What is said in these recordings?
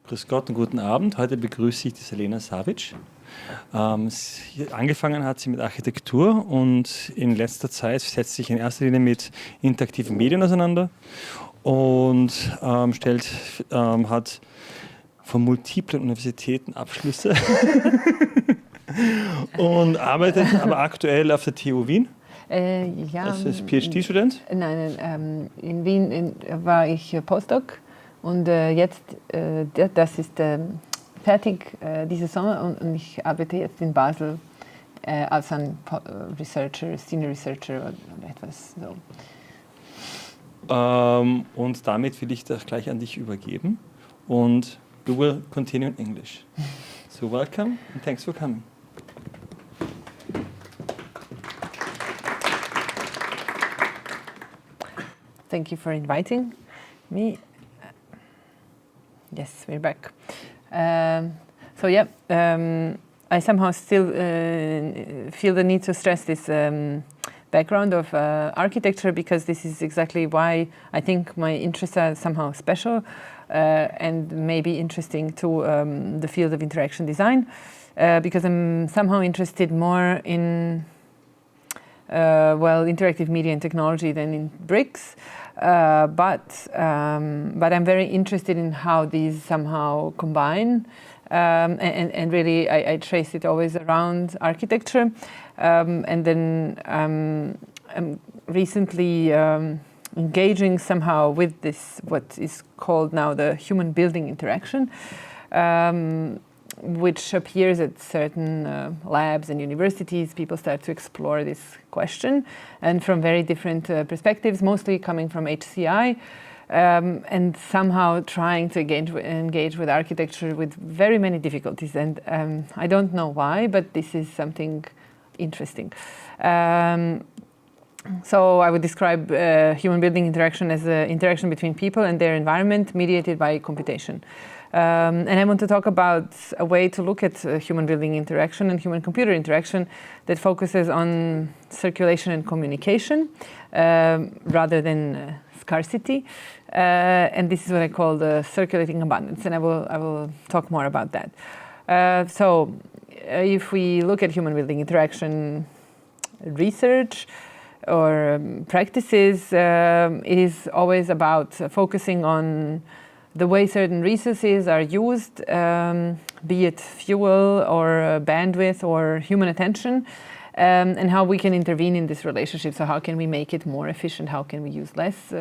Grüß Gott und guten Abend. Heute begrüße ich die Selena Savic. Angefangen hat sie mit Architektur und in letzter Zeit setzt sich in erster Linie mit interaktiven Medien auseinander und hat von multiplen Universitäten Abschlüsse und arbeitet aber aktuell auf der TU Wien. Ja, als PhD-Student? Nein, in Wien war ich Postdoc und jetzt, das ist fertig diesen Sommer und ich arbeite jetzt in Basel als ein Researcher, Senior Researcher oder etwas so. Und damit will ich das gleich an dich übergeben und we will continue in English. So welcome and thanks for coming. Thank you for inviting me. Yes, we're back. I somehow still feel the need to stress this background of architecture because this is exactly why I think my interests are somehow special and maybe interesting to the field of interaction design because I'm somehow interested more in interactive media and technology than in bricks, but I'm very interested in how these somehow combine, and really I trace it always around architecture, and then I'm recently engaging somehow with this what is called now the human building interaction, which appears at certain labs and universities. People start to explore this question, and from very different perspectives, mostly coming from HCI, and somehow trying to engage with architecture with very many difficulties. And I don't know why, but this is something interesting. So I would describe human building interaction as an interaction between people and their environment mediated by computation. And I want to talk about a way to look at human building interaction and human computer interaction that focuses on circulation and communication rather than scarcity. And this is what I call the circulating abundance, and I will talk more about that. So if we look at human building interaction research or practices, it is always about focusing on the way certain resources are used, be it fuel or bandwidth or human attention, and how we can intervene in this relationship. So how can we make it more efficient? How can we use less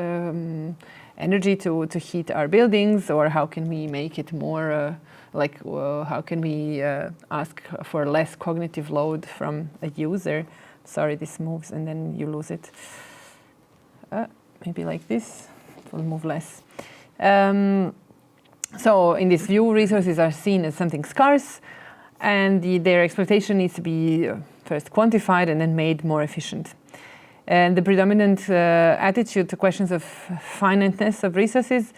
energy to heat our buildings? Or how can we make it more, how can we ask for less cognitive load from a user? Sorry, this moves and then you lose it. Maybe like this, it will move less. So in this view, resources are seen as something scarce, and their exploitation needs to be first quantified and then made more efficient. And the predominant attitude to questions of finiteness of resources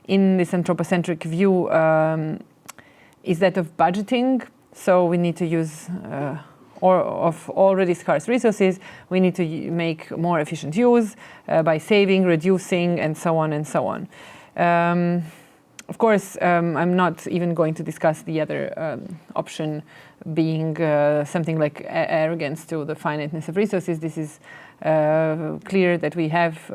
in this anthropocentric view is that of budgeting. So we need to use or of already scarce resources, we need to make more efficient use by saving, reducing, and so on and so on. Of course, I'm not even going to discuss the other option being something like arrogance to the finiteness of resources. This is clear that we have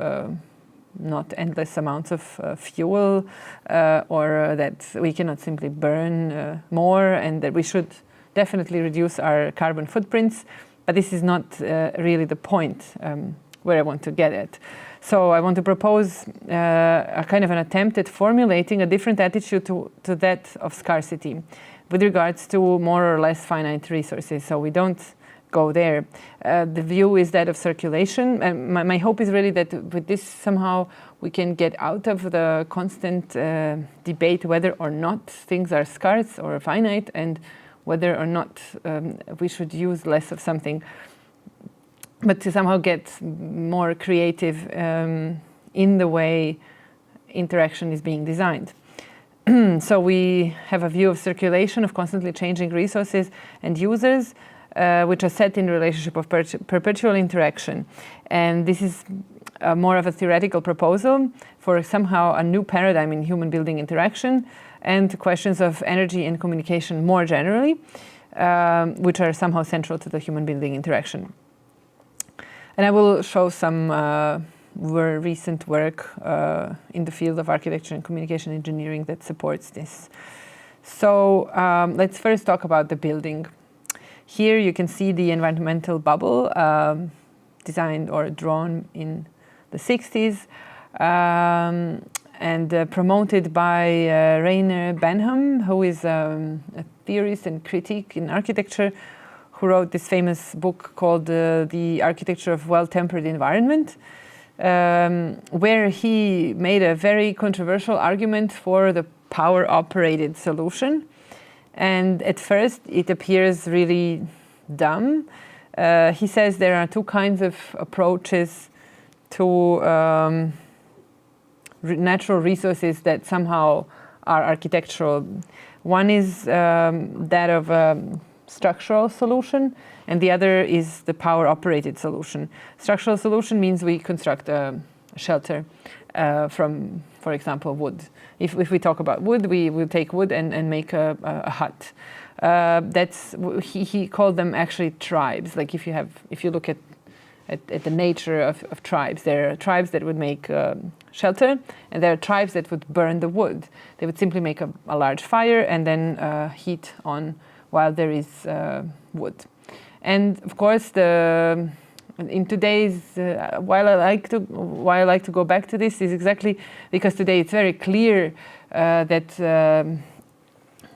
not endless amounts of fuel or that we cannot simply burn more, and that we should definitely reduce our carbon footprints. But this is not really the point where I want to get at. So I want to propose a kind of an attempt at formulating a different attitude to that of scarcity with regards to more or less finite resources. So we don't go there. The view is that of circulation. And my hope is really that with this somehow we can get out of the constant debate whether or not things are scarce or finite and whether or not we should use less of something, but to somehow get more creative in the way interaction is being designed. So we have a view of circulation, of constantly changing resources and users, which are set in relationship of perpetual interaction. And this is more of a theoretical proposal for somehow a new paradigm in human building interaction and questions of energy and communication more generally, which are somehow central to the human building interaction. And I will show some recent work in the field of architecture and communication engineering that supports this. So let's first talk about the building. Here you can see the environmental bubble designed or drawn in the 60s and promoted by Rainer Benham, who is a theorist and critic in architecture, who wrote this famous book called The Architecture of Well-Tempered Environment, where he made a very controversial argument for the power-operated solution. And at first it appears really dumb. He says there are two kinds of approaches to natural resources that somehow are architectural. One is that of a structural solution, and the other is the power-operated solution. Structural solution means we construct a shelter from, for example, wood. If we talk about wood, we will take wood and make a hut. He called them actually tribes. Like if you look at the nature of tribes, there are tribes that would make shelter, and there are tribes that would burn the wood. They would simply make a large fire and then heat on while there is wood. And of course, in today's why I like to go back to this is exactly because today it's very clear that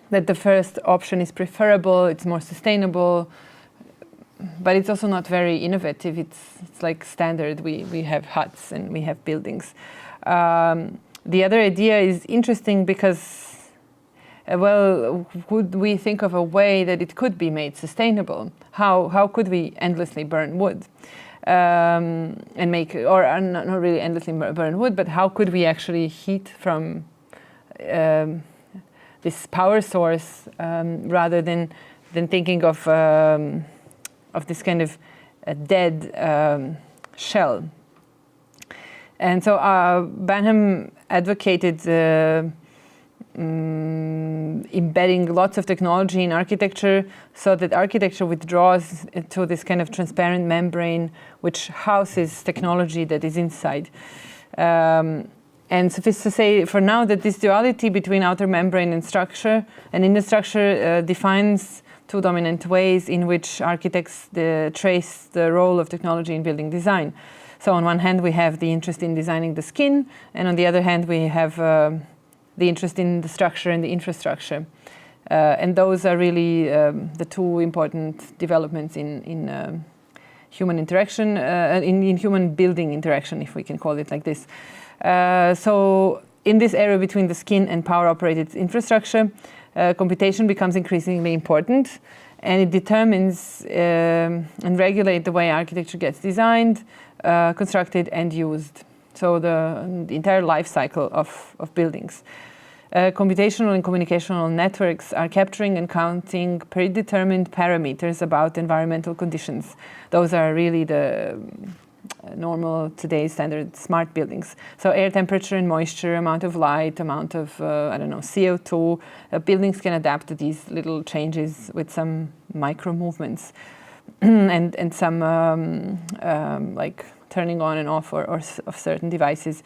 the first option is preferable. It's more sustainable, but it's also not very innovative. It's like standard. We have huts and we have buildings. The other idea is interesting because, could we think of a way that it could be made sustainable? How could we endlessly burn wood and make, or not really endlessly burn wood, but how could we actually heat from this power source rather than thinking of this kind of a dead shell? And so Benham advocated embedding lots of technology in architecture so that architecture withdraws to this kind of transparent membrane which houses technology that is inside. And suffice to say for now that this duality between outer membrane and structure and inner structure defines two dominant ways in which architects trace the role of technology in building design. So on one hand we have the interest in designing the skin, and on the other hand we have the interest in the structure and the infrastructure. And those are really the two important developments in human interaction, in human building interaction, if we can call it like this. So in this area between the skin and power-operated infrastructure, computation becomes increasingly important, and it determines and regulates the way architecture gets designed, constructed, and used. So the entire life cycle of buildings. Computational and communicational networks are capturing and counting predetermined parameters about environmental conditions. Those are really the normal today's standard smart buildings. So air temperature and moisture, amount of light, amount of, CO2. Buildings can adapt to these little changes with some micro movements and some like turning on and off of certain devices.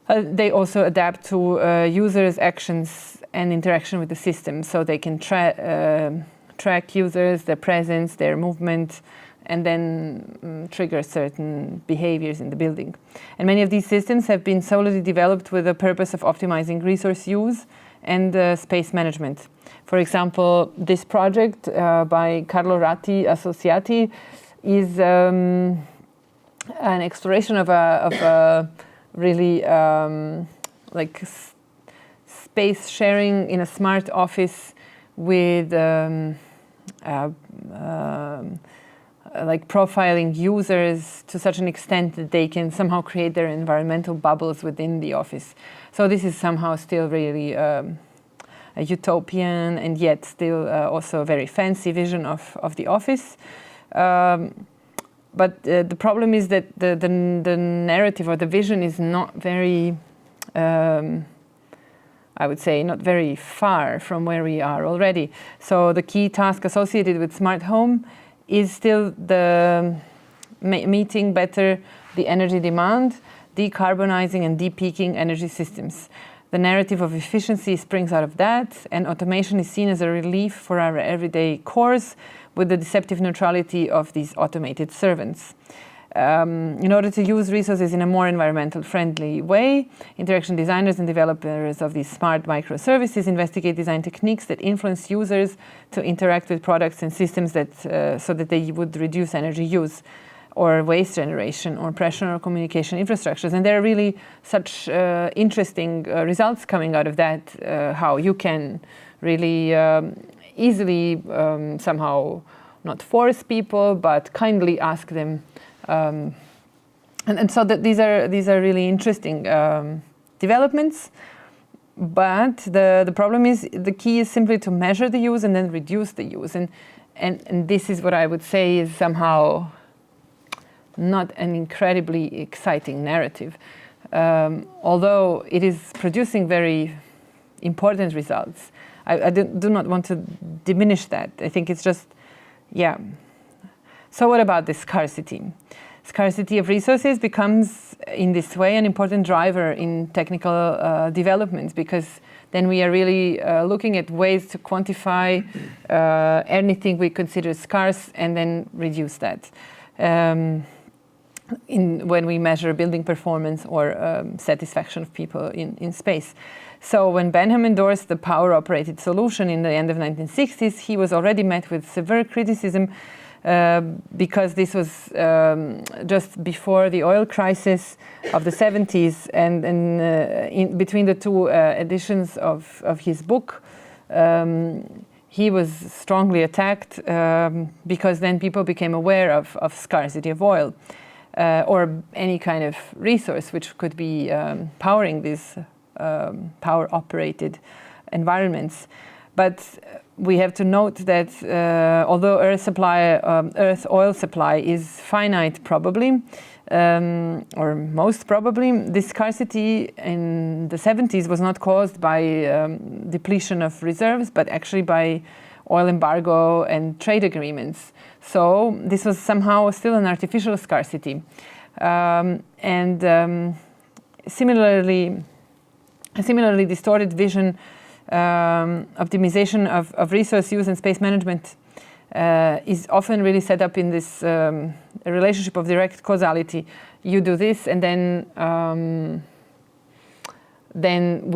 They also adapt to users' actions and interaction with the system, so they can track users, their presence, their movement, and then trigger certain behaviors in the building. And many of these systems have been solely developed with the purpose of optimizing resource use and space management. For example, this project by Carlo Ratti Associati is an exploration of a really like space sharing in a smart office with like profiling users to such an extent that they can somehow create their environmental bubbles within the office. So this is somehow still really a utopian and yet still also a very fancy vision of the office. the problem is that the narrative or the vision is not very, I would say, not very far from where we are already. So the key task associated with smart home is still the meeting better the energy demand, decarbonizing and de-peaking energy systems. The narrative of efficiency springs out of that, and automation is seen as a relief for our everyday chores with the deceptive neutrality of these automated servants. In order to use resources in a more environmental friendly way, interaction designers and developers of these smart microservices investigate design techniques that influence users to interact with products and systems that, so that they would reduce energy use or waste generation or pressure or communication infrastructures. And there are really such interesting results coming out of that, how you can really easily somehow not force people, but kindly ask them. And so that these are really interesting developments. But the problem is, the key is simply to measure the use and then reduce the use. And this is what I would say is somehow not an incredibly exciting narrative. Although it is producing very important results. I do not want to diminish that. I think it's just, yeah. So what about the scarcity? Scarcity of resources becomes, in this way, an important driver in technical developments, because then we are really looking at ways to quantify anything we consider scarce and then reduce that when we measure building performance or satisfaction of people in space. So when Benham endorsed the power-operated solution in the end of 1960s, he was already met with severe criticism because this was just before the oil crisis of the 70s, and in between the two editions of his book, he was strongly attacked because then people became aware of scarcity of oil or any kind of resource which could be powering these power-operated environments. But we have to note that although Earth oil supply is finite, probably, or most probably, this scarcity in the 70s was not caused by depletion of reserves, but actually by oil embargo and trade agreements. So this was somehow still an artificial scarcity. Similarly, a similarly distorted vision optimization of resource use and space management is often really set up in this relationship of direct causality. You do this, and then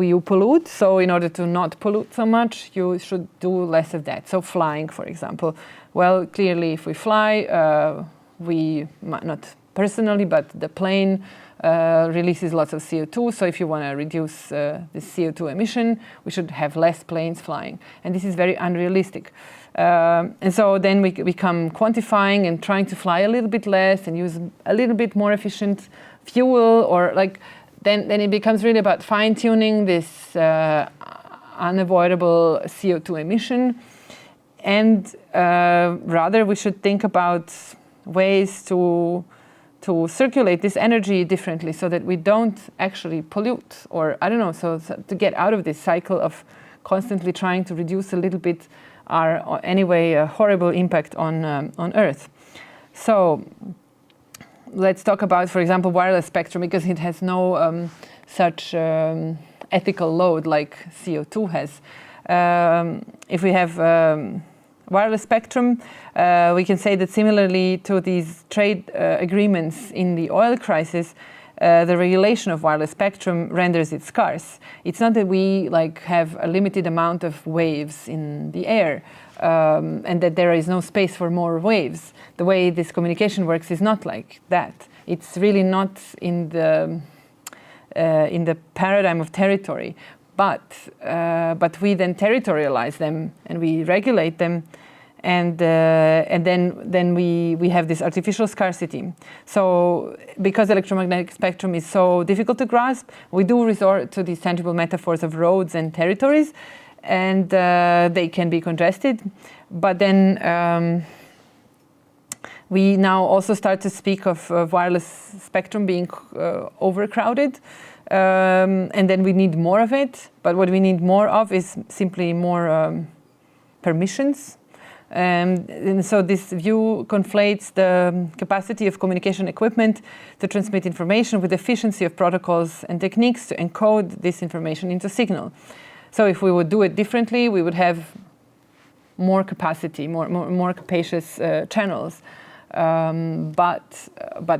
you pollute. So in order to not pollute so much, you should do less of that. So flying, for example. Well, clearly, if we fly, we might not personally, but the plane releases lots of CO2, so if you want to reduce the CO2 emission, we should have less planes flying. And this is very unrealistic. And so then we become quantifying and trying to fly a little bit less and use a little bit more efficient fuel, or like, then it becomes really about fine-tuning this unavoidable CO2 emission. And rather we should think about ways to circulate this energy differently so that we don't actually pollute, or I don't know, so to get out of this cycle of constantly trying to reduce a little bit our, anyway, horrible impact on Earth. So let's talk about, for example, wireless spectrum, because it has no such ethical load like CO2 has. If we have wireless spectrum, we can say that similarly to these trade agreements in the oil crisis, the regulation of wireless spectrum renders it scarce. It's not that we have a limited amount of waves in the air and that there is no space for more waves. The way this communication works is not like that. It's really not in the paradigm of territory. But we then territorialize them and we regulate them, and then we have this artificial scarcity. So because electromagnetic spectrum is so difficult to grasp, we do resort to these tangible metaphors of roads and territories, and they can be congested. But then We now also start to speak of wireless spectrum being overcrowded, and then we need more of it. But what we need more of is simply more permissions. And so this view conflates the capacity of communication equipment to transmit information with the efficiency of protocols and techniques to encode this information into signal. So if we would do it differently, we would have more capacity, more capacious channels. But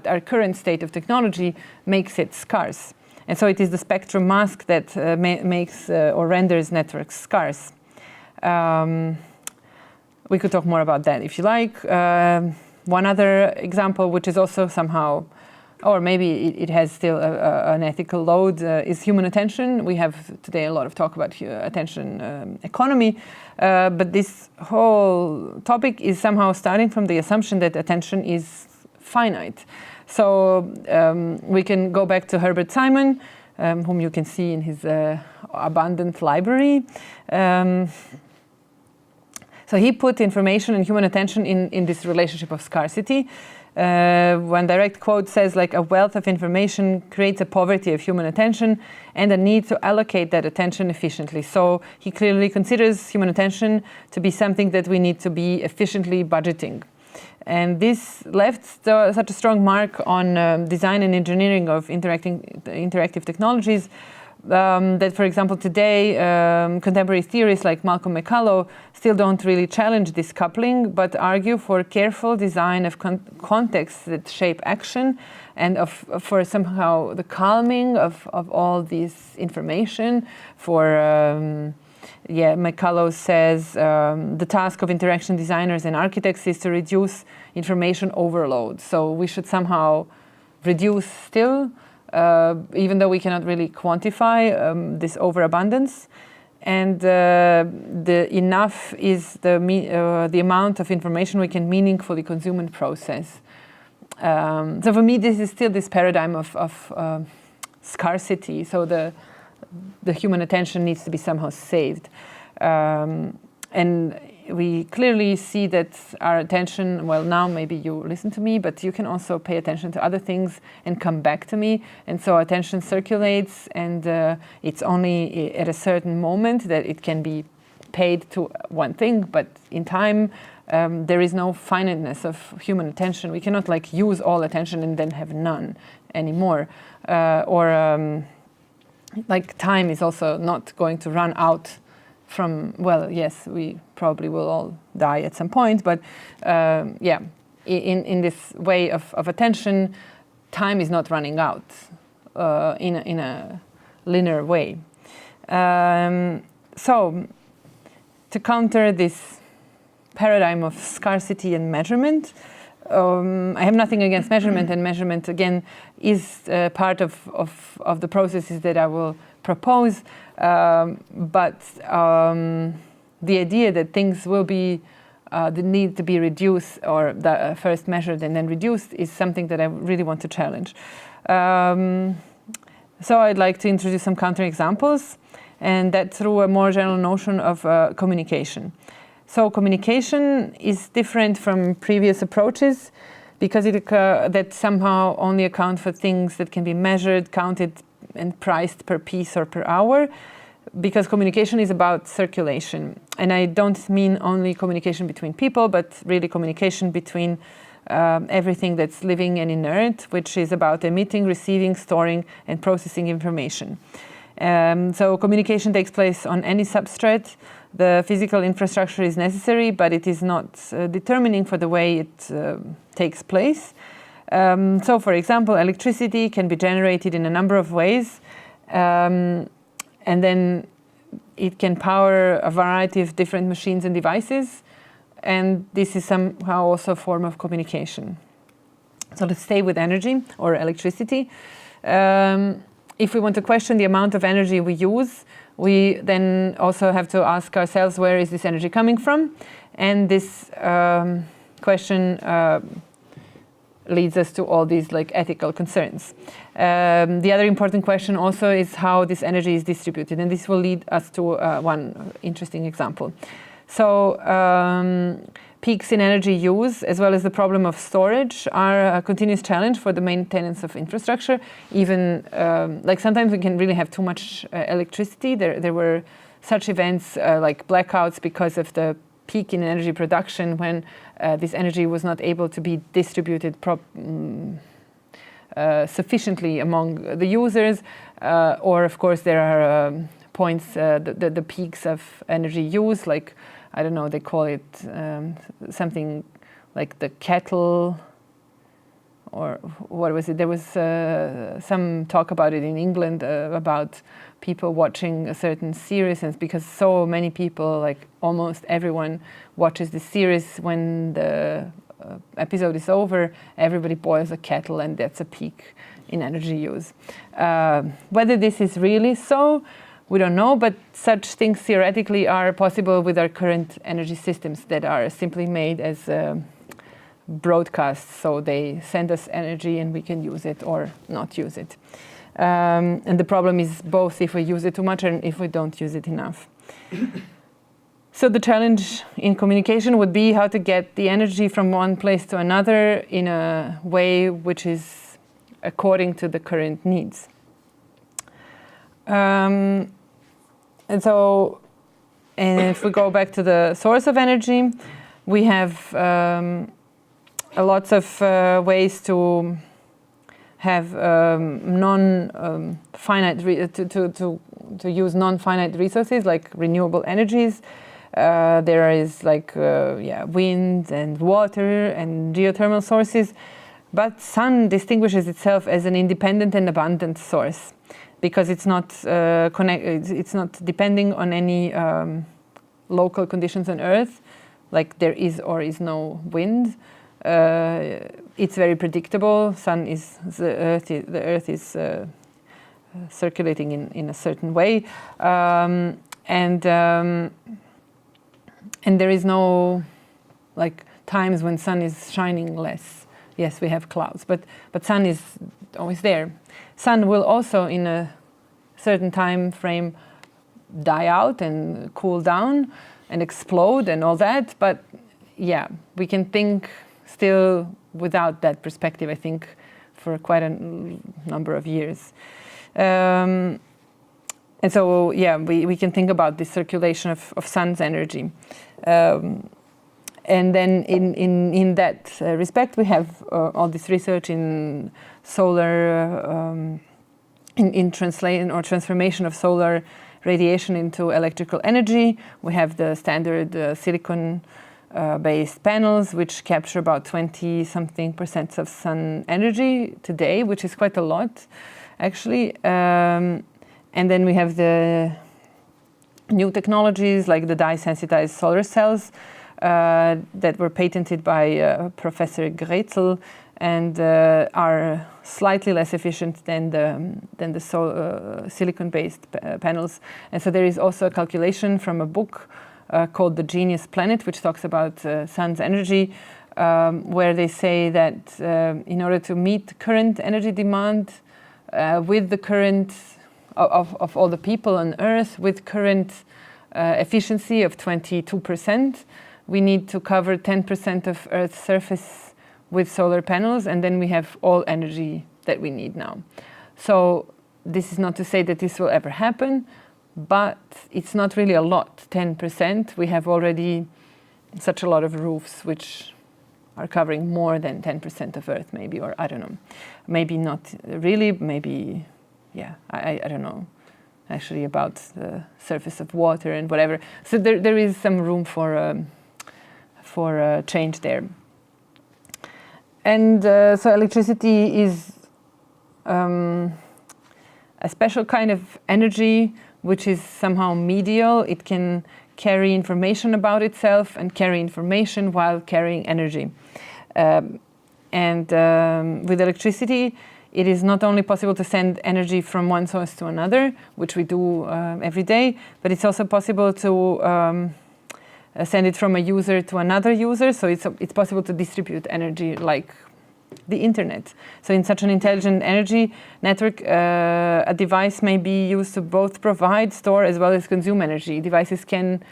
our current state of technology makes it scarce. And so it is the spectrum mask that makes or renders networks scarce. We could talk more about that if you like. One other example, which is also somehow, or maybe it has still an ethical load, is human attention. We have today a lot of talk about attention economy, but this whole topic is somehow starting from the assumption that attention is finite. So we can go back to Herbert Simon, whom you can see in his abundant library. So he put information and human attention in this relationship of scarcity. One direct quote says, like, a wealth of information creates a poverty of human attention and a need to allocate that attention efficiently. So he clearly considers human attention to be something that we need to be efficiently budgeting. And this left such a strong mark on design and engineering of interactive technologies that, for example, today, contemporary theorists like Malcolm McCullough still don't really challenge this coupling, but argue for careful design of contexts that shape action and for somehow the calming of all this information. McCullough says the task of interaction designers and architects is to reduce information overload. So we should somehow reduce still, even though we cannot really quantify this overabundance. And the enough is the amount of information we can meaningfully consume and process. So for me, this is still this paradigm of scarcity. So the human attention needs to be somehow saved. And we clearly see that our attention, well, now maybe you listen to me, but you can also pay attention to other things and come back to me. And so attention circulates, and it's only at a certain moment that it can be paid to one thing, but in time, there is no finiteness of human attention. We cannot like use all attention and then have none anymore. Like time is also not going to run out from, well, yes, we probably will all die at some point, but in this way of attention, time is not running out in a linear way. So to counter this paradigm of scarcity and measurement, I have nothing against measurement, and measurement again is part of the processes that I will propose, but the idea that things will be the need to be reduced, or first measured and then reduced, is something that I really want to challenge. So I'd like to introduce some counterexamples, and that through a more general notion of communication. So communication is different from previous approaches because that somehow only account for things that can be measured, counted, and priced per piece or per hour, because communication is about circulation. And I don't mean only communication between people, but really communication between everything that's living and inert, which is about emitting, receiving, storing, and processing information. So communication takes place on any substrate. The physical infrastructure is necessary, but it is not determining for the way it takes place. So, for example, electricity can be generated in a number of ways, and then it can power a variety of different machines and devices, and this is somehow also a form of communication. So let's stay with energy or electricity. If we want to question the amount of energy we use, we then also have to ask ourselves, where is this energy coming from? And this question leads us to all these like ethical concerns. The other important question also is how this energy is distributed, and this will lead us to one interesting example. So peaks in energy use, as well as the problem of storage, are a continuous challenge for the maintenance of infrastructure. Even like sometimes we can really have too much electricity. There were such events like blackouts because of the peak in energy production when this energy was not able to be distributed sufficiently among the users. Or of course there are points, the peaks of energy use, like, I don't know, they call it something like the kettle, or what was it? There was some talk about it in England about people watching a certain series, and because so many people, like almost everyone, watches the series, when the episode is over, everybody boils a kettle, and that's a peak in energy use. Whether this is really so, we don't know, but such things theoretically are possible with our current energy systems that are simply made as broadcasts. So they send us energy and we can use it or not use it. And the problem is both if we use it too much and if we don't use it enough. So the challenge in communication would be how to get the energy from one place to another in a way which is according to the current needs. And so, and if we go back to the source of energy, we have lots of ways to have non-finite to use non-finite resources like renewable energies. There is like wind and water and geothermal sources, but sun distinguishes itself as an independent and abundant source, because it's not it's not depending on any local conditions on Earth, like there is or is no wind. It's very predictable. The Earth is circulating in a certain way, and there is no like times when sun is shining less. Yes, we have clouds, but sun is always there. Sun will also, in a certain time frame, die out and cool down and explode and all that. But yeah, we can think still without that perspective, I think, for quite a number of years. And so, yeah, we can think about the circulation of sun's energy. And then in that respect, we have all this research in solar, in translation or transformation of solar radiation into electrical energy. We have the standard silicon-based panels, which capture about 20-something% of sun energy today, which is quite a lot, actually. And then we have the new technologies like the dye-sensitized solar cells, that were patented by Professor Grätzel and are slightly less efficient than the silicon-based panels. And so there is also a calculation from a book called The Genius Planet, which talks about sun's energy, where they say that in order to meet current energy demand with the current of all the people on Earth, with current efficiency of 22%, we need to cover 10% of Earth's surface with solar panels, and then we have all energy that we need now. So this is not to say that this will ever happen, but it's not really a lot, 10%. We have already such a lot of roofs which are covering more than 10% of Earth, maybe, or I don't know. Maybe not really, maybe, yeah, I don't know, actually, about the surface of water and whatever. So there is some room for change there. And so electricity is a special kind of energy which is somehow medial. It can carry information about itself and carry information while carrying energy. And with electricity, it is not only possible to send energy from one source to another, which we do every day, but it's also possible to send it from a user to another user. So it's possible to distribute energy like the internet. So in such an intelligent energy network, a device may be used to both provide, store, as well as consume energy. Devices can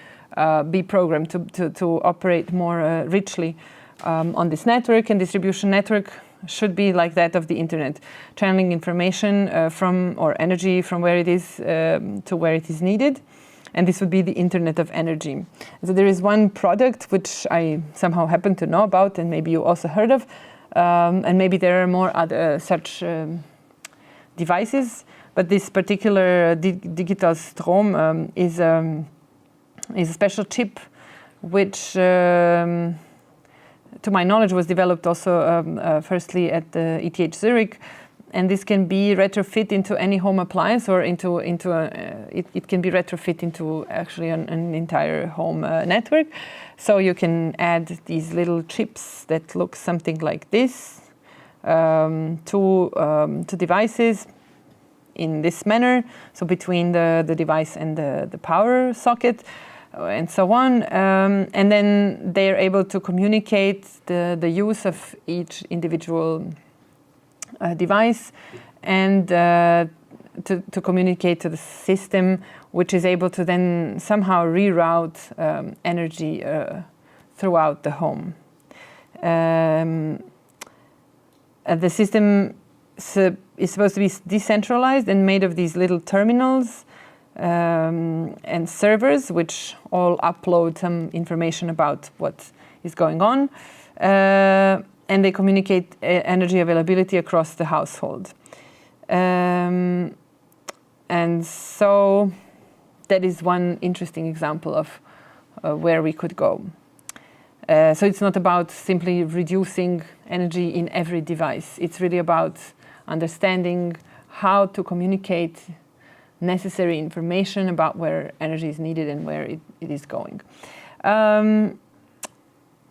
be programmed to operate more richly on this network. And distribution network should be like that of the internet, channeling information or energy from where it is to where it is needed. And this would be the Internet of Energy. So there is one product which I somehow happen to know about, and maybe you also heard of, and maybe there are more other such devices. But this particular digital Strom is a special chip which, to my knowledge, was developed also firstly at the ETH Zurich. And this can be retrofit into any home appliance, or it can be retrofit into actually an entire home network. So you can add these little chips that look something like this to devices in this manner. So between the device and the power socket, and so on. And then they are able to communicate the use of each individual device, and to communicate to the system, which is able to then somehow reroute energy throughout the home. The system is supposed to be decentralized and made of these little terminals and servers, which all upload some information about what is going on. And they communicate energy availability across the household. And so that is one interesting example of where we could go. So it's not about simply reducing energy in every device. It's really about understanding how to communicate necessary information about where energy is needed and where it is going.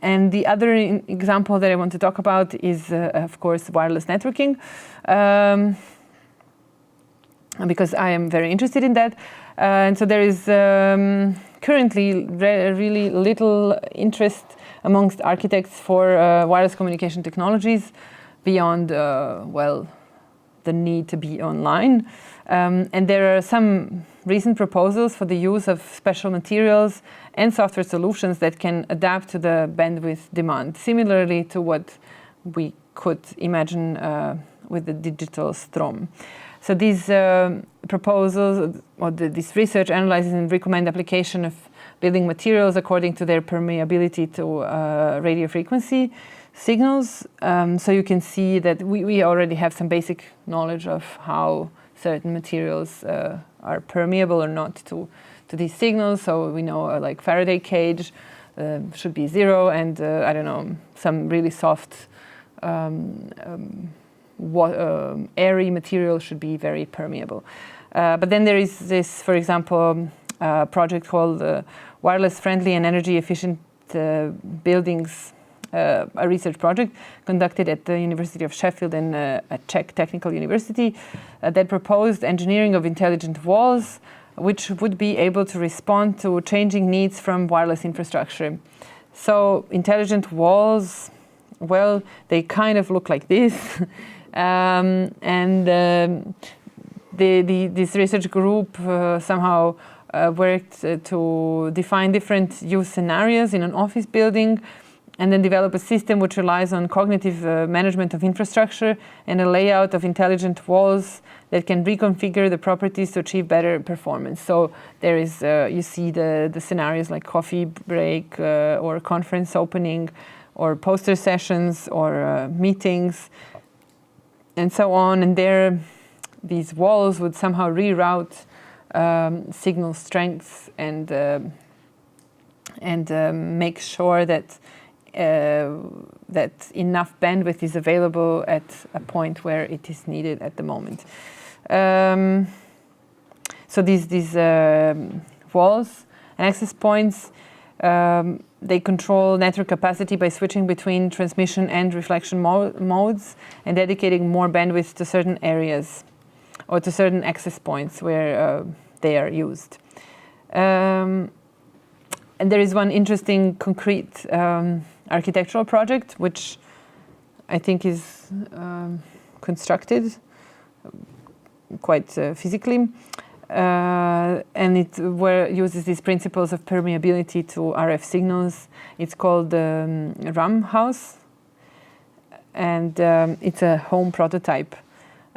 And the other example that I want to talk about is, of course, wireless networking, because I am very interested in that. And so there is currently really little interest amongst architects for wireless communication technologies beyond, the need to be online. And there are some recent proposals for the use of special materials and software solutions that can adapt to the bandwidth demand, similarly to what we could imagine with the digital Strom. So these proposals, or this research, analyzes and recommend application of building materials according to their permeability to radio frequency signals. So you can see that we already have some basic knowledge of how certain materials are permeable or not to these signals. So we know like Faraday cage should be 0, and I don't know, some really soft airy material should be very permeable. But then there is this, for example, project called Wireless Friendly and Energy Efficient Buildings, a research project conducted at the University of Sheffield and at Czech Technical University that proposed engineering of intelligent walls, which would be able to respond to changing needs from wireless infrastructure. So intelligent walls, well, they kind of look like this. This research group somehow worked to define different use scenarios in an office building, and then develop a system which relies on cognitive management of infrastructure and a layout of intelligent walls that can reconfigure the properties to achieve better performance. So there is, you see the scenarios like coffee break or conference opening or poster sessions or meetings and so on. And there, these walls would somehow reroute signal strengths and make sure that that enough bandwidth is available at a point where it is needed at the moment. So these walls and access points, they control network capacity by switching between transmission and reflection modes and dedicating more bandwidth to certain areas or to certain access points where they are used. And there is one interesting concrete architectural project which I think is constructed quite physically. and it uses these principles of permeability to RF signals. It's called RAM house, and it's a home prototype.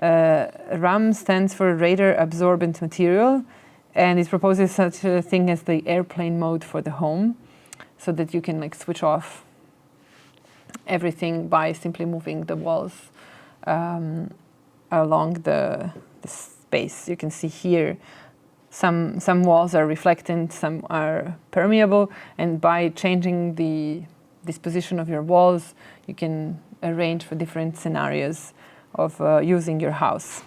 RAM stands for radar absorbent material, and it proposes such a thing as the airplane mode for the home, so that you can like switch off everything by simply moving the walls along the space. You can see here some walls are reflectant, some are permeable, and by changing the disposition of your walls, you can arrange for different scenarios of using your house.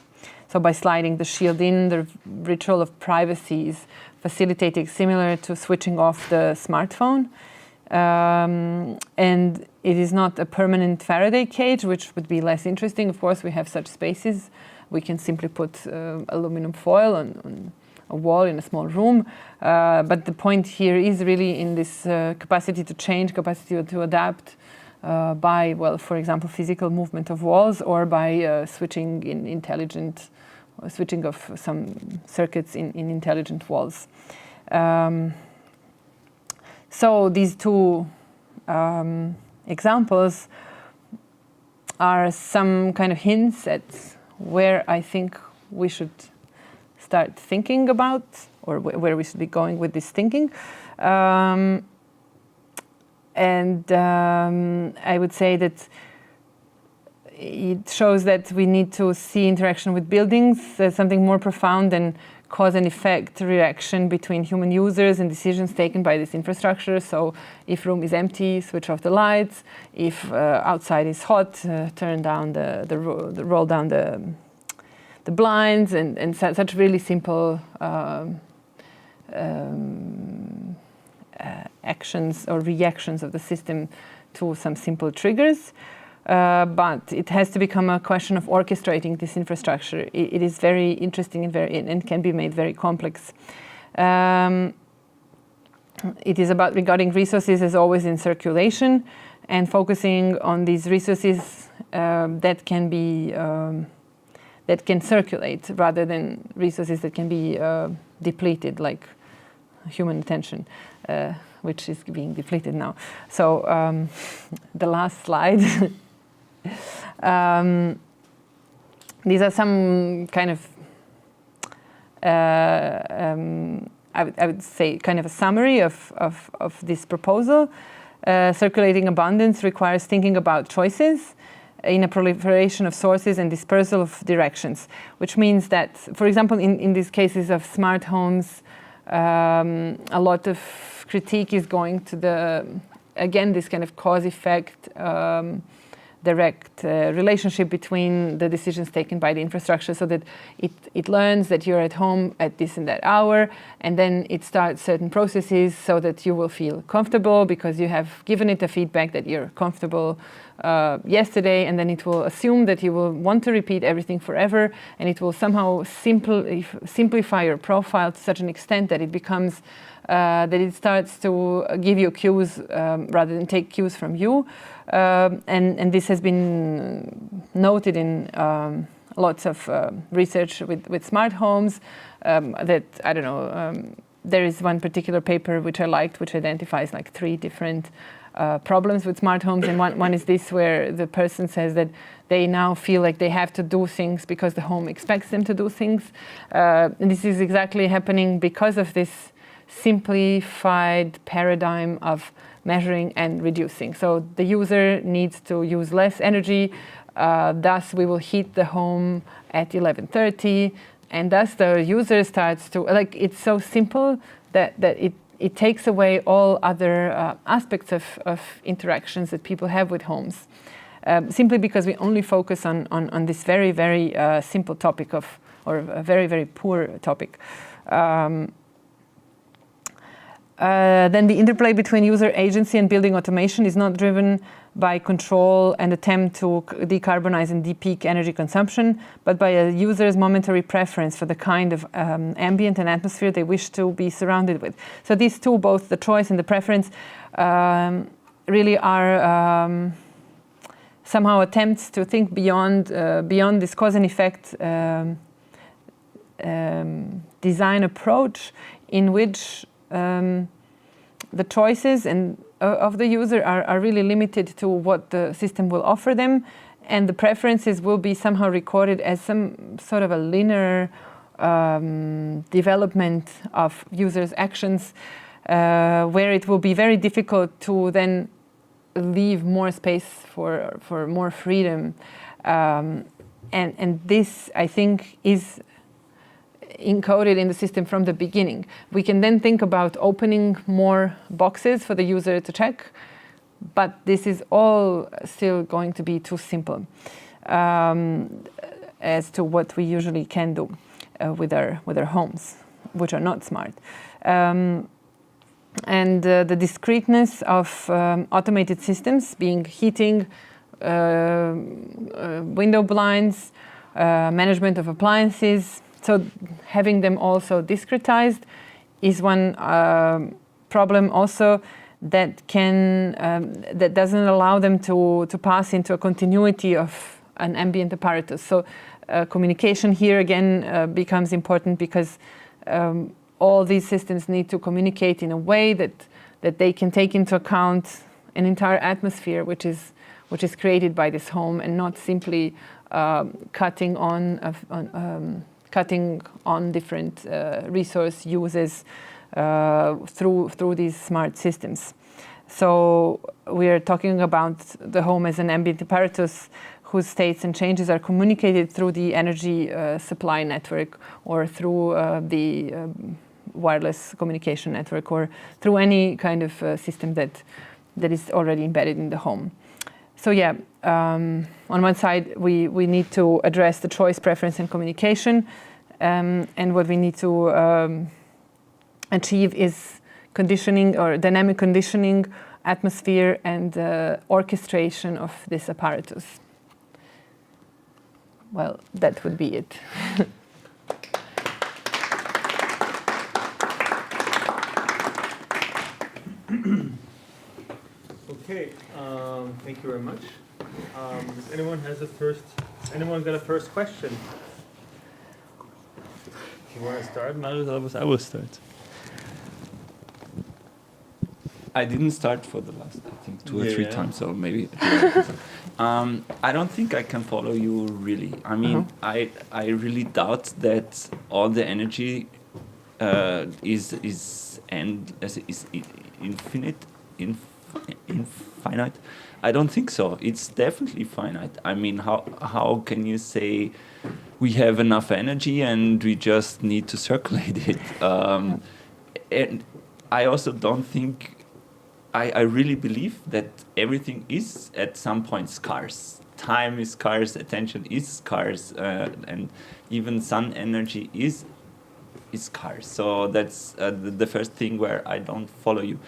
So by sliding the shield in, the ritual of privacy is facilitated, similar to switching off the smartphone. And it is not a permanent Faraday cage, which would be less interesting. Of course, we have such spaces. We can simply put aluminum foil on a wall in a small room. But the point here is really in this capacity to change, capacity to adapt by, well, for example, physical movement of walls, or by switching of some circuits in intelligent walls. So these two examples are some kind of hints at where I think we should start thinking about, or where we should be going with this thinking. I would say that it shows that we need to see interaction with buildings as something more profound than cause and effect reaction between human users and decisions taken by this infrastructure. So if room is empty, switch off the lights. If outside is hot, turn down roll down the blinds, and such really simple actions or reactions of the system to some simple triggers. But it has to become a question of orchestrating this infrastructure. It is very interesting and can be made very complex. It is about regarding resources as always in circulation, and focusing on these resources that can circulate, rather than resources that can be depleted, like human attention, which is being depleted now. So the last slide. These are some kind of, I would say, kind of a summary of this proposal. Circulating abundance requires thinking about choices in a proliferation of sources and dispersal of directions, which means that, for example, in these cases of smart homes, a lot of critique is going to this kind of cause-effect, direct relationship between the decisions taken by the infrastructure, so that it learns that you're at home at this and that hour, and then it starts certain processes so that you will feel comfortable because you have given it a feedback that you're comfortable yesterday, and then it will assume that you will want to repeat everything forever, and it will somehow simplify your profile to such an extent that it becomes that it starts to give you cues rather than take cues from you. And this has been noted in lots of research with smart homes. That, I don't know, there is one particular paper which I liked, which identifies like 3 different problems with smart homes. And one is this, where the person says that they now feel like they have to do things because the home expects them to do things. And this is exactly happening because of this simplified paradigm of measuring and reducing. So the user needs to use less energy, thus we will heat the home at 11:30, and thus the user starts to, like, it's so simple that it takes away all other aspects of interactions that people have with homes, simply because we only focus on this very, very simple topic or a very, very poor topic. Then the interplay between user agency and building automation is not driven by control and attempt to decarbonize and de-peak energy consumption, but by a user's momentary preference for the kind of ambient and atmosphere they wish to be surrounded with. So these two, both the choice and the preference, really are somehow attempts to think beyond this cause and effect design approach in which the choices of the user are really limited to what the system will offer them, and the preferences will be somehow recorded as some sort of a linear development of users' actions, where it will be very difficult to then leave more space for more freedom. And this, I think, is encoded in the system from the beginning. We can then think about opening more boxes for the user to check, but this is all still going to be too simple as to what we usually can do with our homes, which are not smart. And the discreteness of automated systems, being heating, window blinds, management of appliances, so having them also discretized is one problem also that that doesn't allow them to pass into a continuity of an ambient apparatus. So communication here again becomes important, because all these systems need to communicate in a way that they can take into account an entire atmosphere which is created by this home, and not simply cutting on different resource uses through these smart systems. So we are talking about the home as an ambient apparatus whose states and changes are communicated through the energy supply network, or through the wireless communication network, or through any kind of system that is already embedded in the home. So yeah, on one side we need to address the choice, preference, and communication, and what we need to achieve is conditioning, or dynamic conditioning, atmosphere, and orchestration of this apparatus. Well, that would be it. Okay, thank you very much. Does anyone got a first question? You want to start, Marius? I will start. I didn't start for the last, I think, two or three times, so maybe. I don't think I can follow you really. I mean, I really doubt that all the energy is infinite. Infinite? I don't think so. It's definitely finite. I mean, how can you say we have enough energy and we just need to circulate it? And I also don't think. I really believe that everything is at some point scarce. Time is scarce, attention is scarce, and even sun energy is scarce. So that's the first thing where I don't follow you.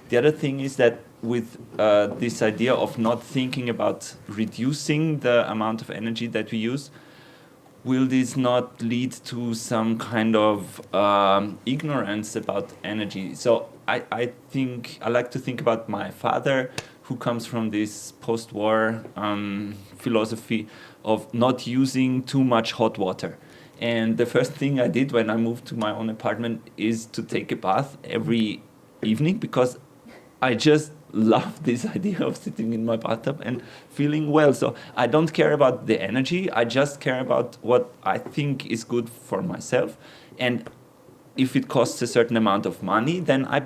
The other thing is that with this idea of not thinking about reducing the amount of energy that we use, will this not lead to some kind of ignorance about energy? So I think I like to think about my father, who comes from this post-war philosophy of not using too much hot water. And the first thing I did when I moved to my own apartment is to take a bath every evening, because I just love this idea of sitting in my bathtub and feeling well. So I don't care about the energy. I just care about what I think is good for myself. And if it costs a certain amount of money, then I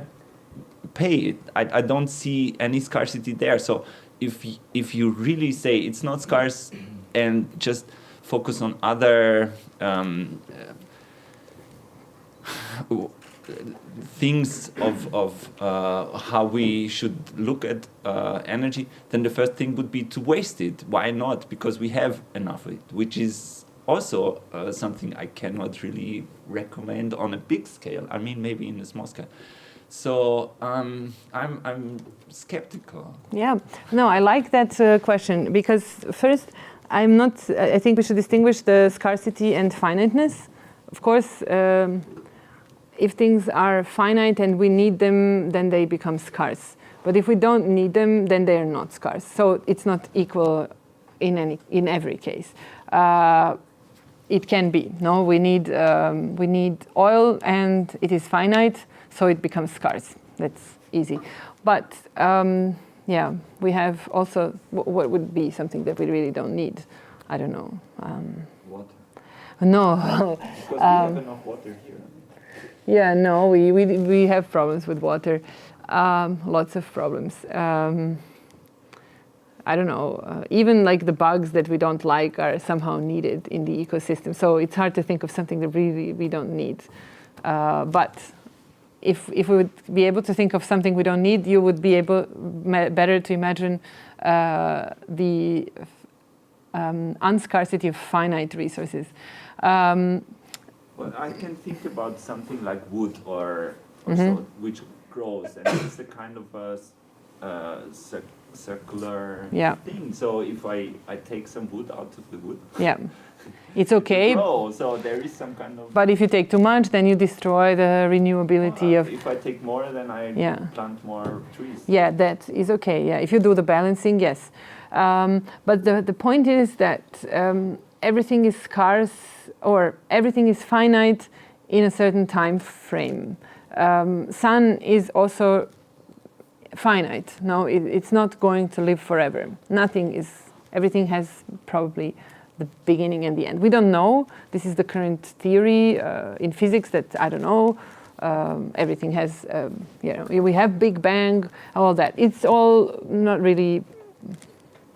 pay it. I don't see any scarcity there. So if you really say it's not scarce and just focus on other things of how we should look at energy, then the first thing would be to waste it. Why not? Because we have enough of it, which is also something I cannot really recommend on a big scale. I mean, maybe in a small scale. So I'm skeptical. Yeah, no, I like that question, because first, I think we should distinguish the scarcity and finiteness. Of course, if things are finite and we need them, then they become scarce. But if we don't need them, then they are not scarce. So it's not equal in every case. it can be. No, we need oil, and it is finite, so it becomes scarce. That's easy. But yeah, we have also what would be something that we really don't need. I don't know. Water. No. Because we have enough water here. Yeah, no, we have problems with water. Lots of problems. I don't know, even like the bugs that we don't like are somehow needed in the ecosystem. So it's hard to think of something that really we don't need. But if we would be able to think of something we don't need, you would be able better to imagine the unscarcity of finite resources. Well, I can think about something like wood or so, which grows, and it's a kind of a circular thing. So if I take some wood out of the wood, it's okay. Grow, so there is some kind of. But if you take too much, then you destroy the renewability of. If I take more, then I plant more trees. Yeah, that is okay. Yeah, if you do the balancing, yes. But the point is that everything is scarce, or everything is finite in a certain time frame. Sun is also finite. No, it's not going to live forever. Everything has probably the beginning and the end. We don't know. This is the current theory in physics that I don't know. Everything has, we have Big Bang, all that. It's all not really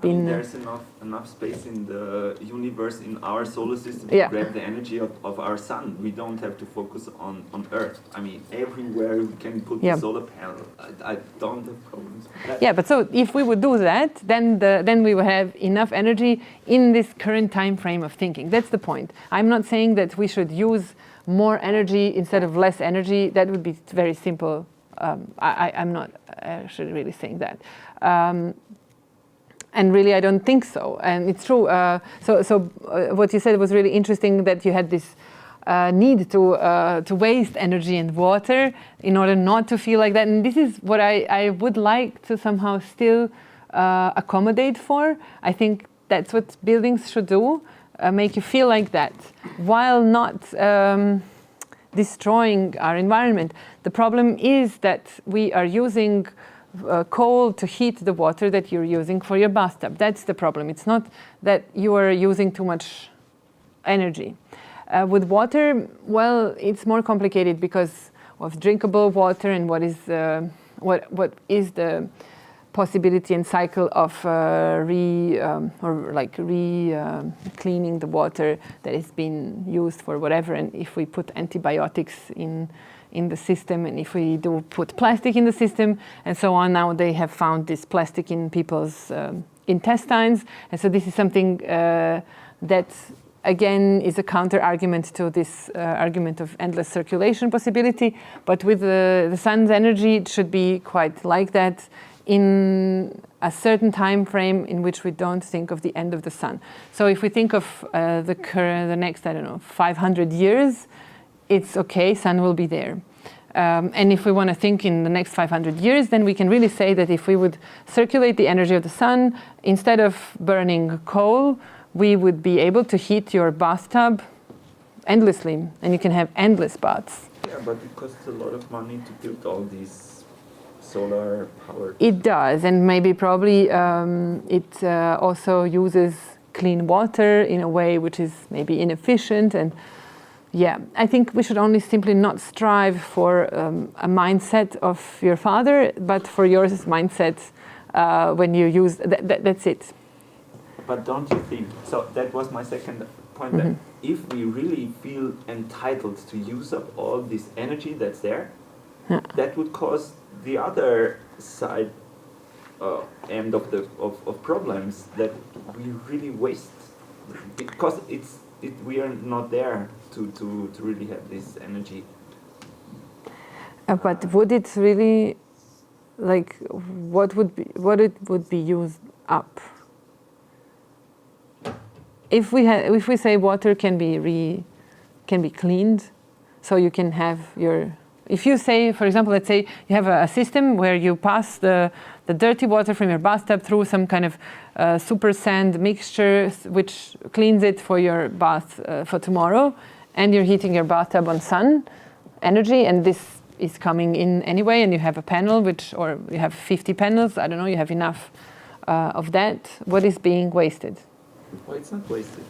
been. There's enough space in the universe, in our solar system, to grab the energy of our sun. We don't have to focus on Earth. I mean, everywhere we can put the solar panel. I don't have problems with that. Yeah, but so if we would do that, then we would have enough energy in this current time frame of thinking. That's the point. I'm not saying that we should use more energy instead of less energy. That would be very simple. I'm not actually really saying that. And really, I don't think so. And it's true. So what you said was really interesting, that you had this need to waste energy and water in order not to feel like that. And this is what I would like to somehow still accommodate for. I think that's what buildings should do, make you feel like that, while not destroying our environment. The problem is that we are using coal to heat the water that you're using for your bathtub. That's the problem. It's not that you are using too much energy. With water, well, it's more complicated because of drinkable water and what is the possibility and cycle of cleaning the water that has been used for whatever. And if we put antibiotics in the system, and if we do put plastic in the system, and so on. Now they have found this plastic in people's intestines, and so this is something that, again, is a counter-argument to this argument of endless circulation possibility. But with the sun's energy, it should be quite like that, in a certain time frame in which we don't think of the end of the sun. So if we think of the next, 500 years, it's okay, sun will be there. And if we want to think in the next 500 years, then we can really say that if we would circulate the energy of the sun, instead of burning coal, we would be able to heat your bathtub endlessly, and you can have endless baths. Yeah, but it costs a lot of money to build all these solar power. It does, and maybe probably it also uses clean water in a way which is maybe inefficient. And yeah, I think we should only simply not strive for a mindset of your father, but for your mindset when you use that's it. But don't you think, so that was my second point, that if we really feel entitled to use up all this energy that's there, that would cause the other side end of problems, that we really waste, because we are not there to really have this energy. But would it really, what it would be used up? If we say water can be cleaned, so you can have your If you say, for example, let's say you have a system where you pass the dirty water from your bathtub through some kind of super sand mixture which cleans it for your bath for tomorrow, and you're heating your bathtub on sun energy, and this is coming in anyway, and you have a panel or you have 50 panels, I don't know, you have enough of that. What is being wasted? Well, it's not wasted.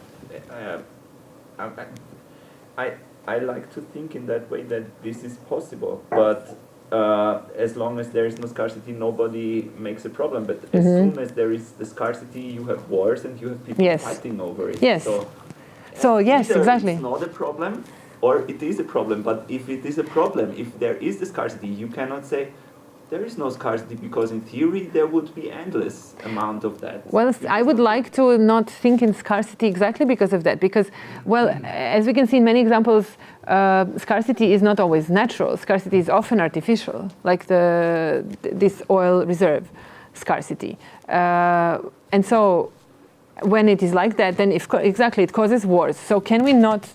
I like to think in that way that this is possible, but as long as there is no scarcity, nobody makes a problem. But as soon as there is the scarcity, you have wars and you have people fighting over it. Yes. So yes, exactly. It's not a problem, or it is a problem. But if it is a problem, if there is the scarcity, you cannot say there is no scarcity, because in theory there would be endless amount of that. Well, I would like to not think in scarcity exactly because of that. Because, well, as we can see in many examples, scarcity is not always natural. Scarcity is often artificial, like this oil reserve scarcity. And so when it is like that, then exactly it causes wars. So can we not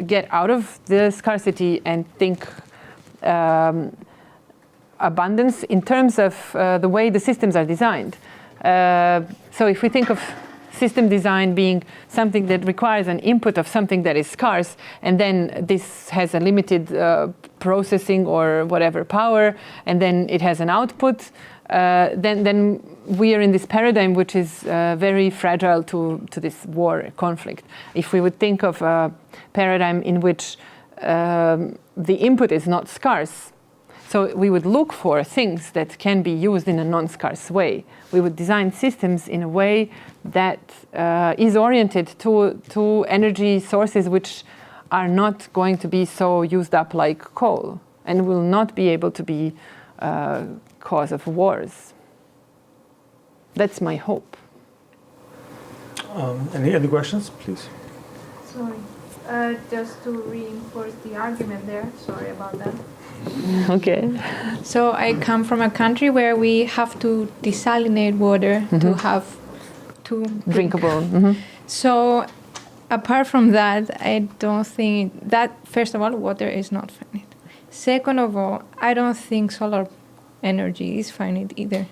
get out of the scarcity and think abundance in terms of the way the systems are designed? So if we think of system design being something that requires an input of something that is scarce, and then this has a limited processing or whatever power, and then it has an output, then we are in this paradigm which is very fragile to this war conflict. If we would think of a paradigm in which the input is not scarce, so we would look for things that can be used in a non-scarce way. We would design systems in a way that is oriented to energy sources which are not going to be so used up like coal, and will not be able to be cause of wars. That's my hope. Any other questions, please? Sorry, just to reinforce the argument there, sorry about that. Okay. So I come from a country where we have to desalinate water to have to Drinkable. So apart from that, I don't think that, first of all, water is not finite. Second of all, I don't think solar energy is finite either,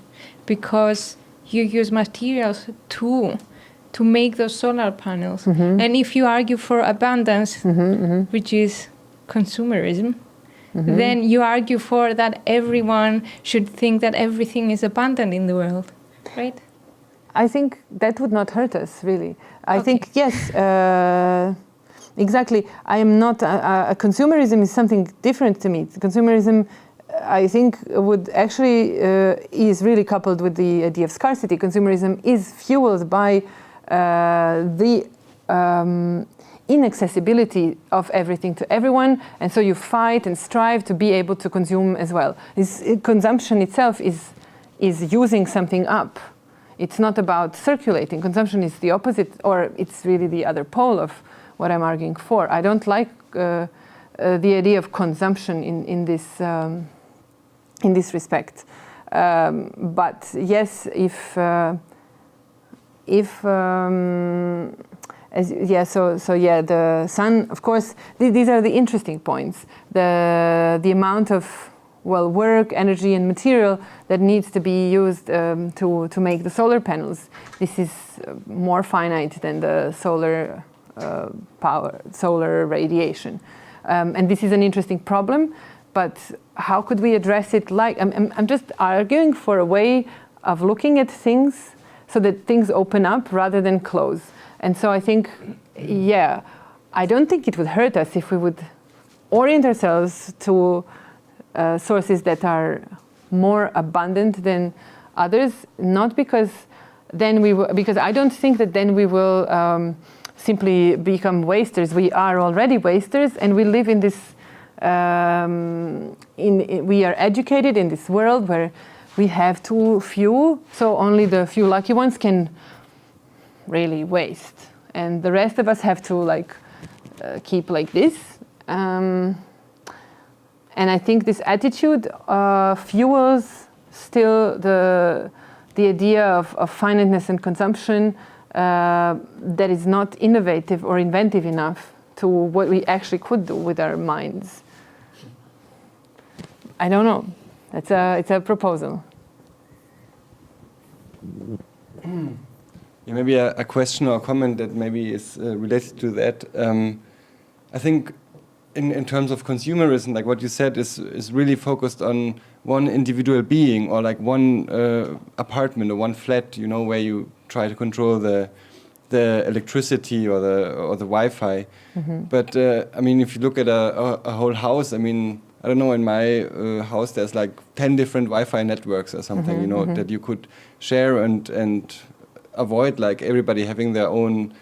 because you use materials to make those solar panels. And if you argue for abundance, which is consumerism, then you argue for that everyone should think that everything is abundant in the world, right? I think that would not hurt us, really. I think, yes, exactly. I am not, consumerism is something different to me. Consumerism, I think, would actually, is really coupled with the idea of scarcity. Consumerism is fueled by the inaccessibility of everything to everyone, and so you fight and strive to be able to consume as well. Consumption itself is using something up. It's not about circulating. Consumption is the opposite, or it's really the other pole of what I'm arguing for. I don't like the idea of consumption in this respect. But yes, the sun, of course, these are the interesting points. The amount of, well, work, energy, and material that needs to be used to make the solar panels. This is more finite than the solar power, solar radiation. And this is an interesting problem, but how could we address it? I'm just arguing for a way of looking at things so that things open up rather than close. And so I think, yeah, I don't think it would hurt us if we would orient ourselves to sources that are more abundant than others, not because then because I don't think that then we will simply become wasters. We are already wasters, and we live in this, we are educated in this world where we have too few, so only the few lucky ones can really waste, and the rest of us have to keep like this. And I think this attitude fuels still the idea of finiteness and consumption that is not innovative or inventive enough to what we actually could do with our minds. I don't know. It's a proposal. Yeah, maybe a question or a comment that maybe is related to that. I think in terms of consumerism, like what you said is really focused on one individual being or like one apartment or one flat, you know, where you try to control the electricity or the Wi-Fi. But I mean, if you look at a whole house, I mean, I don't know, in my house there's like 10 different Wi-Fi networks or something, you know, that you could share and avoid like everybody having their own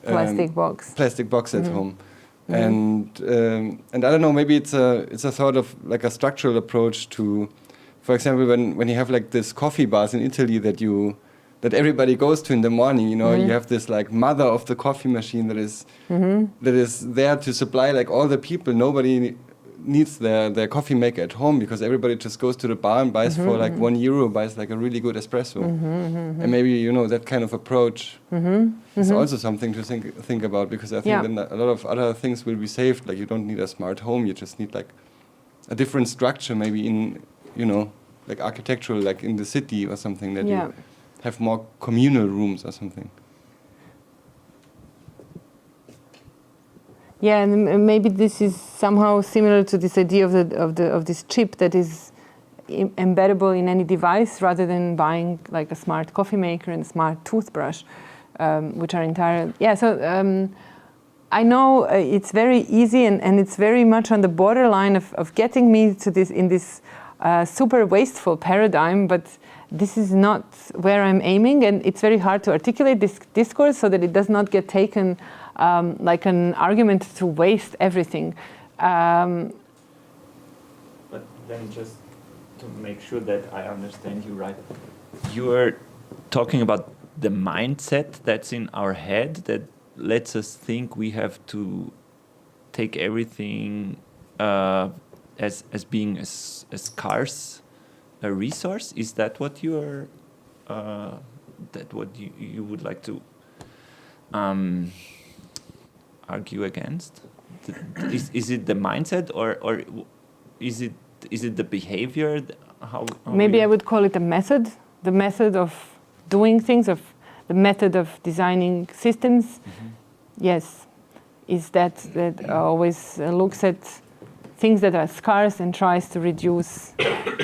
Plastic box at home. And I don't know, maybe it's a sort of like a structural approach to, for example, when you have like this coffee bars in Italy that everybody goes to in the morning, you know, you have this like mother of the coffee machine that is there to supply like all the people. Nobody needs their coffee maker at home because everybody just goes to the bar and buys for like €1, buys like a really good espresso. And maybe, you know, that kind of approach is also something to think about, because I think then a lot of other things will be saved. Like you don't need a smart home, you just need like a different structure, maybe in, you know, like architectural, like in the city or something, that you have more communal rooms or something. Yeah, and maybe this is somehow similar to this idea of this chip that is embeddable in any device, rather than buying like a smart coffee maker and a smart toothbrush, which are entirely So I know it's very easy and it's very much on the borderline of getting me to this in this super wasteful paradigm, but this is not where I'm aiming, and it's very hard to articulate this discourse so that it does not get taken like an argument to waste everything. But then just to make sure that I understand you right, you are talking about the mindset that's in our head that lets us think we have to take everything as being a scarce a resource. Is that what you are? That what you would like to argue against? Is it the mindset or is it the behavior? How maybe I would call it the method of doing things, the method of designing systems. Yes, is that always looks at things that are scarce and tries to reduce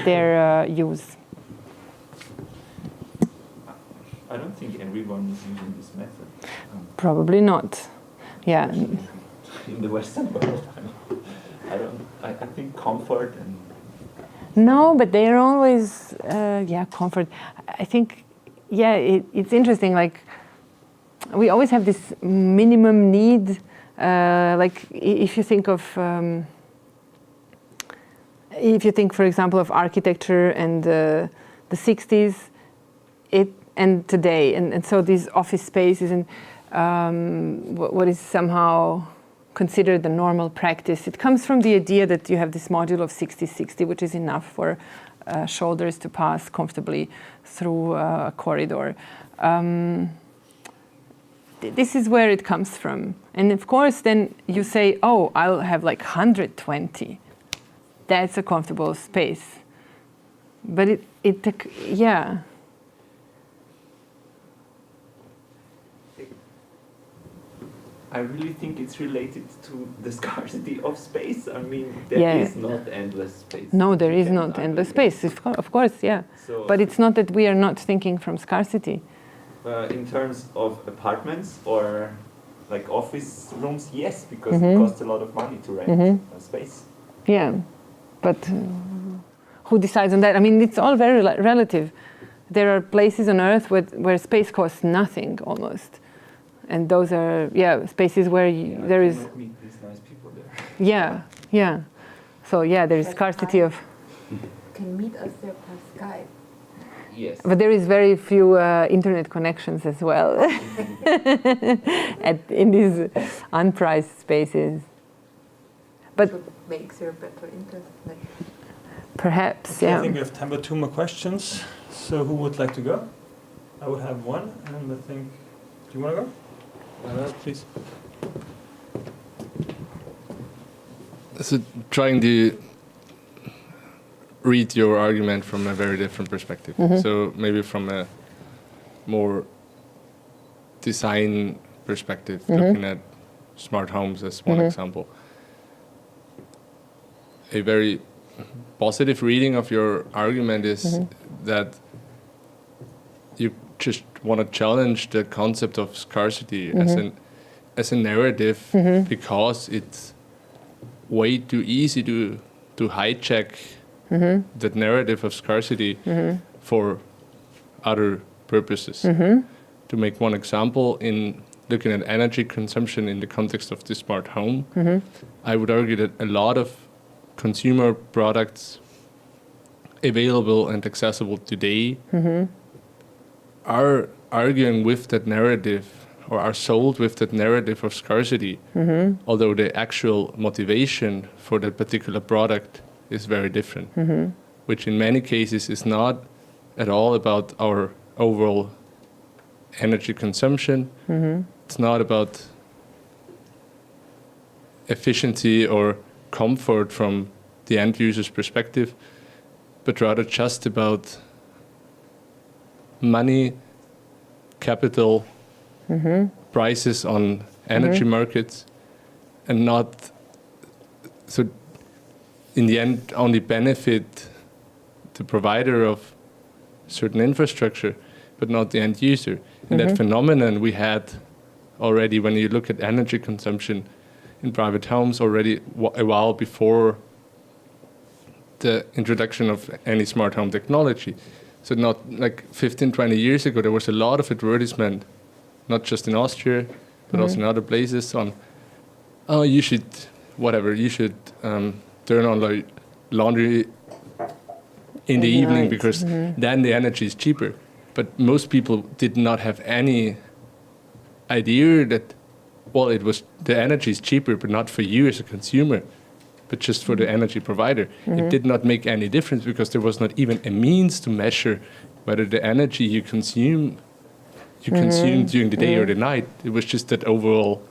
their use. I don't think everyone is using this method. Probably not. Yeah. In the Western world, I think comfort and. No, but they are always comfort. I think it's interesting. Like we always have this minimum need. Like if you think of. If you think, for example, of architecture and the 60s, and today, and so these office spaces and what is somehow considered the normal practice, it comes from the idea that you have this module of 60-60, which is enough for shoulders to pass comfortably through a corridor. This is where it comes from. And of course, then you say, oh, I'll have like 120. That's a comfortable space. But I really think it's related to the scarcity of space. I mean, there is not endless space. No, there is not endless space, of course, yeah. So, but it's not that we are not thinking from scarcity. In terms of apartments or like office rooms, yes, because it costs a lot of money to rent a space. Yeah, but who decides on that? I mean, it's all very relative. There are places on Earth where space costs nothing almost. And those are, spaces where there is... meet these nice people there. Yeah. So, there is scarcity of... Can meet us there per Skype. Yes. But there is very few internet connections as well in these unpriced spaces. But so makes there better internet connection. Perhaps, I think we have time for 2 more questions. So who would like to go? I would have one, and I think... Do you want to go? Please. So trying the read your argument from a very different perspective. So maybe from a more design perspective, looking at smart homes as one example. A very positive reading of your argument is that you just want to challenge the concept of scarcity as a narrative because it's way too easy to hijack that narrative of scarcity for other purposes. To make one example, in looking at energy consumption in the context of the smart home, I would argue that a lot of consumer products available and accessible today are arguing with that narrative or are sold with that narrative of scarcity, although the actual motivation for that particular product is very different, which in many cases is not at all about our overall energy consumption. It's not about efficiency or comfort from the end user's perspective, but rather just about money, capital, prices on energy markets, and not, so in the end, only benefit the provider of certain infrastructure, but not the end user. And that phenomenon we had already when you look at energy consumption in private homes already a while before the introduction of any smart home technology. So not like 15, 20 years ago, there was a lot of advertisement, not just in Austria, but also in other places on, oh, you should turn on laundry in the evening because then the energy is cheaper. But most people did not have any idea that, well, the energy is cheaper, but not for you as a consumer, but just for the energy provider. It did not make any difference because there was not even a means to measure whether the energy you consume during the day or the night. It was just that overall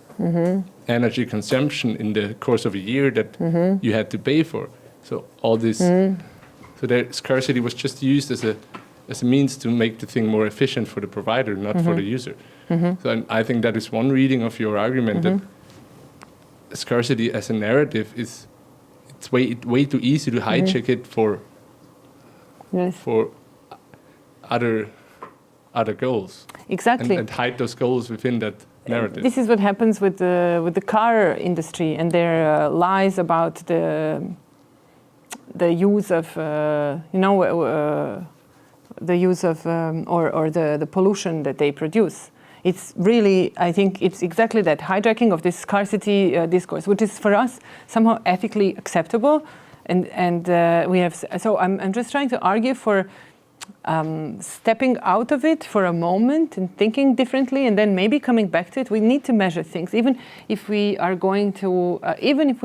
energy consumption in the course of a year that you had to pay for. So all this, so the scarcity was just used as a means to make the thing more efficient for the provider, not for the user. So I think that is one reading of your argument that scarcity as a narrative it's way too easy to hijack it for other goals. Exactly. And hide those goals within that narrative. This is what happens with the car industry and their lies about the use of the pollution that they produce. It's really, I think it's exactly that hijacking of this scarcity discourse, which is for us somehow ethically acceptable, and we have. So I'm just trying to argue for stepping out of it for a moment and thinking differently, and then maybe coming back to it. We need to measure things, even if we are going to, even if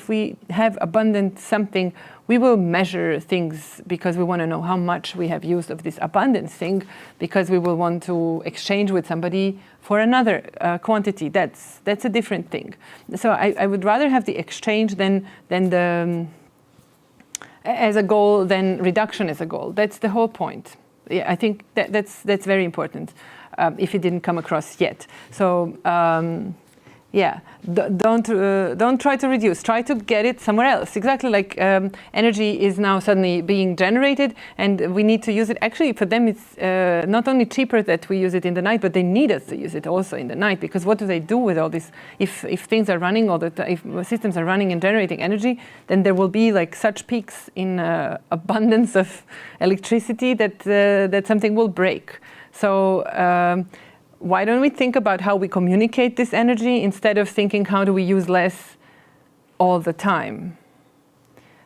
we have abundant something. We will measure things because we want to know how much we have used of this abundance thing, because we will want to exchange with somebody for another quantity. That's a different thing. So I would rather have the exchange than the as a goal than reduction as a goal. That's the whole point. Yeah, I think that's very important. If it didn't come across yet. So. Don't try to reduce. Try to get it somewhere else. Exactly like energy is now suddenly being generated, and we need to use it. Actually, for them, it's not only cheaper that we use it in the night, but they need us to use it also in the night. Because what do they do with all this? If things are running all the time, if systems are running and generating energy, then there will be like such peaks in abundance of electricity that something will break. So. Why don't we think about how we communicate this energy instead of thinking how do we use less all the time?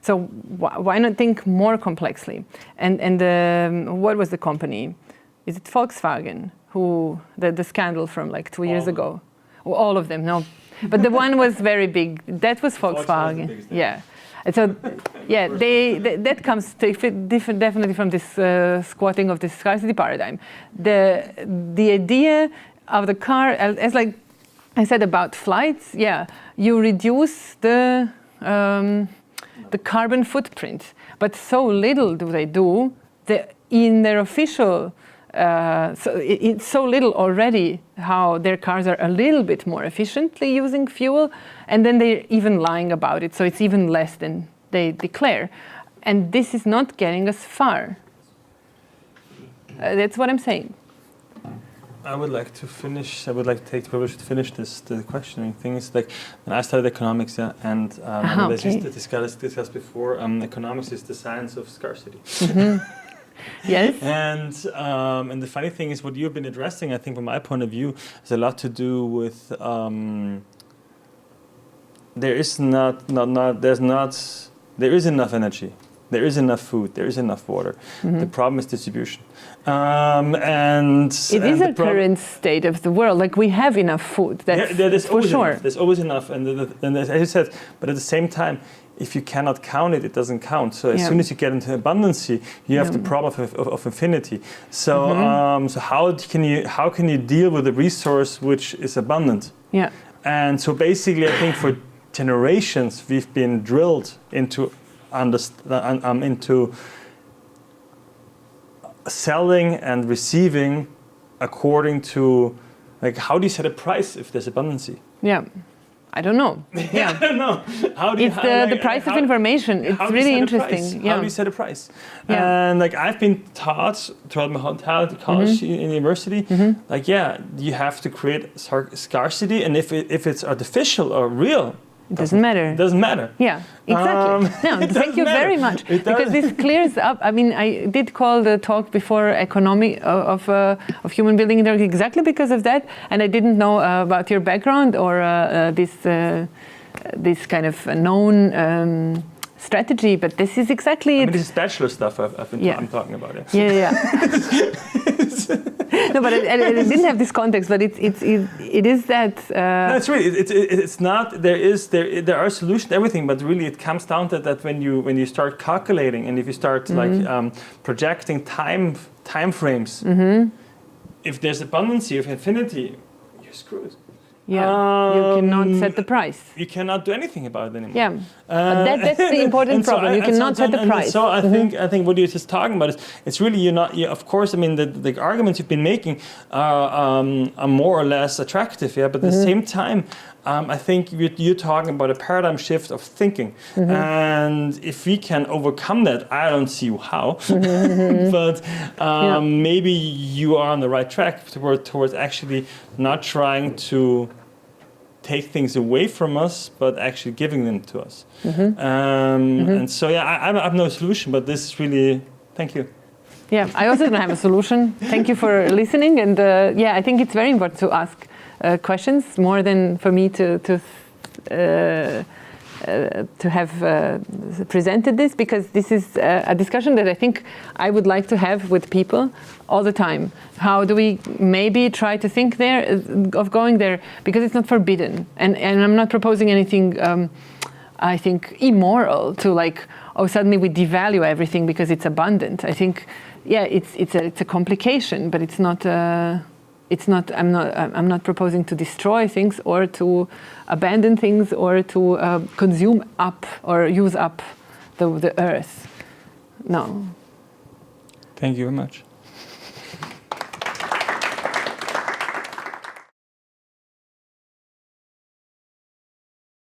So why not think more complexly? And what was the company? Is it Volkswagen? Who the scandal from like 2 years ago? Well, all of them, no. But the one was very big. That was Volkswagen. Yeah. And so, yeah, that comes definitely from this squatting of this scarcity paradigm. The idea of the car, as like I said about flights, yeah, you reduce the the carbon footprint. But so little do they do in their official. So it's so little already how their cars are a little bit more efficiently using fuel, and then they're even lying about it. So it's even less than they declare. And this is not getting us far. That's what I'm saying. I would like to take the privilege to finish the questioning thing. Is like when I studied economics, and discussed before, economics is the science of scarcity. Yes. And the funny thing is, what you've been addressing, I think, from my point of view, has a lot to do with there is enough energy. There is enough food. There is enough water. The problem is distribution. And it is a current state of the world. Like, we have enough food. That's for sure. There's always enough. And as you said, but at the same time, if you cannot count it, it doesn't count. So as soon as you get into abundancy, you have the problem of infinity. So so how can you deal with a resource which is abundant? Yeah. And so basically, I think for generations we've been drilled into selling and receiving according to, like, how do you set a price if there's abundancy? Yeah, I don't know. Yeah, I don't know. It's the price of information. It's really interesting. How do you set a price? Yeah. And like, I've been taught throughout my entire college in university, like, you have to create scarcity, and if it's artificial or real, it doesn't matter. It doesn't matter. Yeah, exactly. Thank you very much. Because this clears up. I mean, I did call the talk before economy of human building exactly because of that, and I didn't know about your background or this kind of known strategy, but this is exactly it. This is bachelor stuff I'm talking about it. Yeah. No, but I didn't have this context. But it is that. No, it's really it's not. There are solutions to everything, but really it comes down to that when you start calculating, and if you start like projecting time frames, if there's abundancy of infinity, you're screwed. Yeah, you cannot set the price. You cannot do anything about it anymore. Yeah, but that's the important problem. You cannot set the price. So I think what you're just talking about is, it's really of course, I mean, the arguments you've been making are more or less attractive, yeah. But at the same time, I think you're talking about a paradigm shift of thinking, and if we can overcome that, I don't see how, but maybe you are on the right track towards actually not trying to take things away from us, but actually giving them to us. And so, I have no solution, but this is really, thank you. Yeah, I also don't have a solution. Thank you for listening, and I think it's very important to ask questions more than for me to have presented this, because this is a discussion that I think I would like to have with people all the time. How do we maybe try to think of going there, because it's not forbidden, and I'm not proposing anything I think immoral to, like, suddenly we devalue everything because it's abundant. I think it's a complication, but it's not. I'm not proposing to destroy things or to abandon things or to consume up or use up the earth. No. Thank you very much.